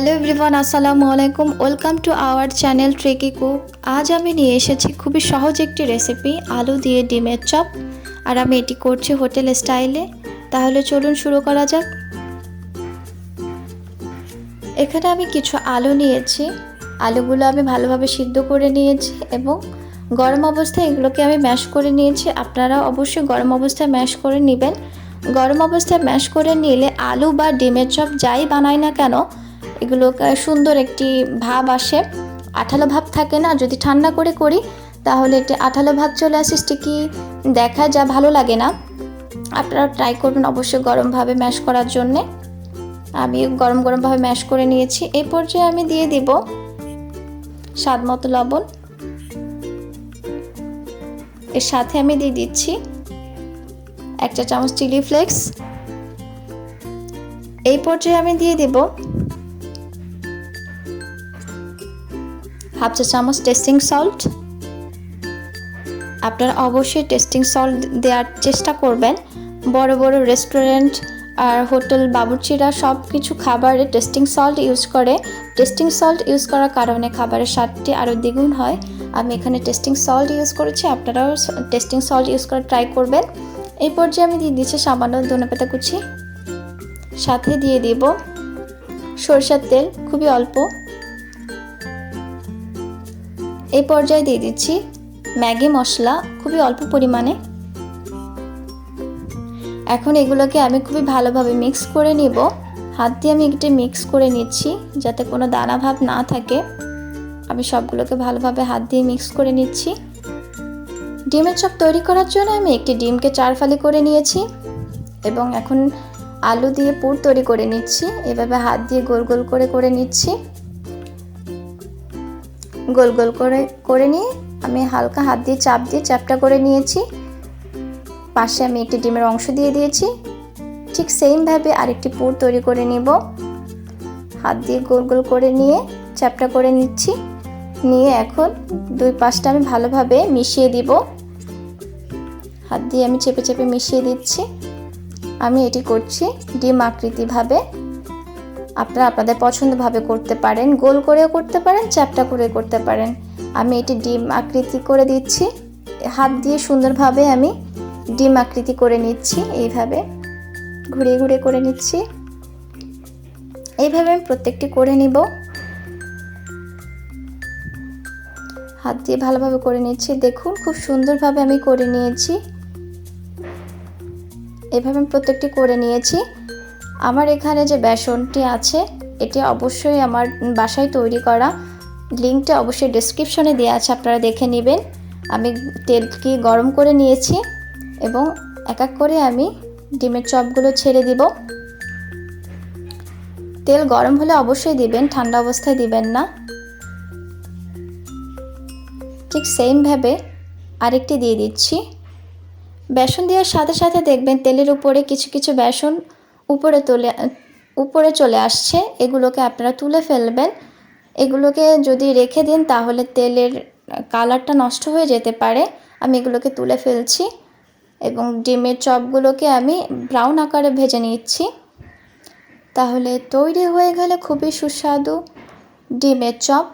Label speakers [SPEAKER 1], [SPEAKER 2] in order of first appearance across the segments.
[SPEAKER 1] Hello everyone, আসসালামু আলাইকুম। Welcome to our channel tricky cook. আজ আমি নিয়ে এসেছি খুবই সহজ একটি রেসিপি, আলু দিয়ে ডিমের চপ। আর আমি এটি করছি হোটেল স্টাইলে। তাহলে চলুন শুরু করা যাক। এখানে আমি কিছু আলু নিয়েছি। আলুগুলো আমি ভালোভাবে সিদ্ধ করে নিয়েছি এবং গরম অবস্থায় এগুলোকে আমি ম্যাশ করে নিয়েছি। আপনারা অবশ্যই গরম অবস্থায় ম্যাশ করে নেবেন। গরম অবস্থায় ম্যাশ করে নিলে আলু বা ডিমের চপ যাই বানাই না কেন, এগুলো সুন্দর একটি ভাব আসে, আঠালো ভাব থাকে না। যদি ঠান্ডা করে করি তাহলে একটি আঠালো ভাব চলে আসে, স্টিকি দেখা যা ভালো লাগে না। আপনারা ট্রাই করবেন অবশ্যই গরমভাবে ম্যাশ করার জন্যে। আমি গরমভাবে ম্যাশ করে নিয়েছি। এই পর্যায়ে আমি দিয়ে দিব স্বাদ মতো লবণ। এর সাথে আমি দিয়ে দিচ্ছি 1 চা চামচ চিলি ফ্লেক্স। এই পর্যায়ে আমি দিয়ে দেব 1/2 চা চামচ টেস্টিং সল্ট। আপনারা অবশ্যই টেস্টিং সল্ট দেওয়ার চেষ্টা করবেন। বড় বড় রেস্টুরেন্ট আর হোটেল বাবুর্চিরা সব কিছু খাবারে টেস্টিং সল্ট ইউজ করে। টেস্টিং সল্ট ইউজ করার কারণে খাবারের স্বাদটি আরও দ্বিগুণ হয়। আমি এখানে টেস্টিং সল্ট ইউজ করেছি, আপনারাও টেস্টিং সল্ট ইউজ করে ট্রাই করবেন। এই পর্যায়ে আমি দিয়ে দিচ্ছি সামান্য ধনেপাতা কুচি। সাথে দিয়ে দিব সরিষার তেল, খুবই অল্প। এই পর্যায়ে দিয়ে দিচ্ছি ম্যাগি মশলা, খুবই অল্প পরিমাণে। এখন এগুলোকে আমি খুবই ভালোভাবে মিক্স করে নিব। হাত দিয়ে আমি একটু মিক্স করে নিচ্ছি যাতে কোনো দানা ভাব না থাকে। আমি সবগুলোকে ভালোভাবে হাত দিয়ে মিক্স করে নিচ্ছি। ডিমের চপ তৈরি করার জন্য আমি একটি ডিমকে 4 ফালি করে নিয়েছি এবং এখন আলু দিয়ে পুর তৈরি করে নিচ্ছি। এভাবে হাত দিয়ে গোল গোল করে নিচ্ছি। গোল গোল করে নিয়ে আমি হালকা হাত দিয়ে চাপ দিয়ে চ্যাপটা করে নিয়েছি। পাশে আমি একটি ডিমের অংশ দিয়ে দিয়েছি। ঠিক সেমভাবে আরেকটি পুর তৈরি করে নিব। হাত দিয়ে গোল গোল করে নিয়ে চ্যাপটা করে নিচ্ছি। নিয়ে এখন দুই পাশটা আমি ভালোভাবে মিশিয়ে দিব। হাত দিয়ে আমি চেপে চেপে মিশিয়ে দিচ্ছি। আমি এটি করছি ডিম আকৃতিভাবে। আপনারা আপনাদের পছন্দভাবে করতে পারেন, গোল করেও করতে পারেন, চ্যাপটা করে করতে পারেন। আমি এটি ডিম আকৃতি করে দিচ্ছি। হাত দিয়ে সুন্দরভাবে আমি ডিম আকৃতি করে নিচ্ছি। এইভাবে ঘুরিয়ে ঘুরিয়ে করে নিচ্ছি। এইভাবে আমি প্রত্যেকটি করে নিব। হাত দিয়ে ভালোভাবে করে নিচ্ছি। দেখুন খুব সুন্দরভাবে আমি করে নিয়েছি। এভাবে আমি প্রত্যেকটি করে নিয়েছি। আমার এখানে যে বেসনটি আছে এটি অবশ্যই আমার বাসায় তৈরি করা। লিঙ্কটা অবশ্যই ডেসক্রিপশনে দেওয়া আছে, আপনারা দেখে নেবেন। আমি তেলকে গরম করে নিয়েছি এবং এক এক করে আমি ডিমের চপগুলো ছেড়ে দিব। তেল গরম হলে অবশ্যই দিবেন, ঠান্ডা অবস্থায় দিবেন না। ঠিক সেমভাবে আরেকটি দিয়ে দিচ্ছি। বেসন দেওয়ার সাথে সাথে দেখবেন তেলের উপরে কিছু কিছু বেসন উপরে চলে আসছে। এগুলোকে আপনারা তুলে ফেলবেন। এগুলোকে যদি রেখে দিন তাহলে তেলের কালারটা নষ্ট হয়ে যেতে পারে। আমি এগুলোকে তুলে ফেলছি এবং ডিমের চপগুলোকে আমি ব্রাউন আকারে ভেজে নিচ্ছি। তাহলে তৈরি হয়ে গেলে খুবই সুস্বাদু ডিমের চপ,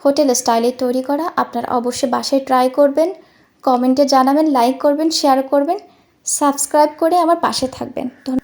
[SPEAKER 1] হোটেল স্টাইলে তৈরি করা। আপনারা অবশ্যই বাসায় ট্রাই করবেন, কমেন্টে জানাবেন, লাইক করবেন, শেয়ার করবেন, সাবস্ক্রাইব করে আমার পাশে থাকবেন। ধন্যবাদ।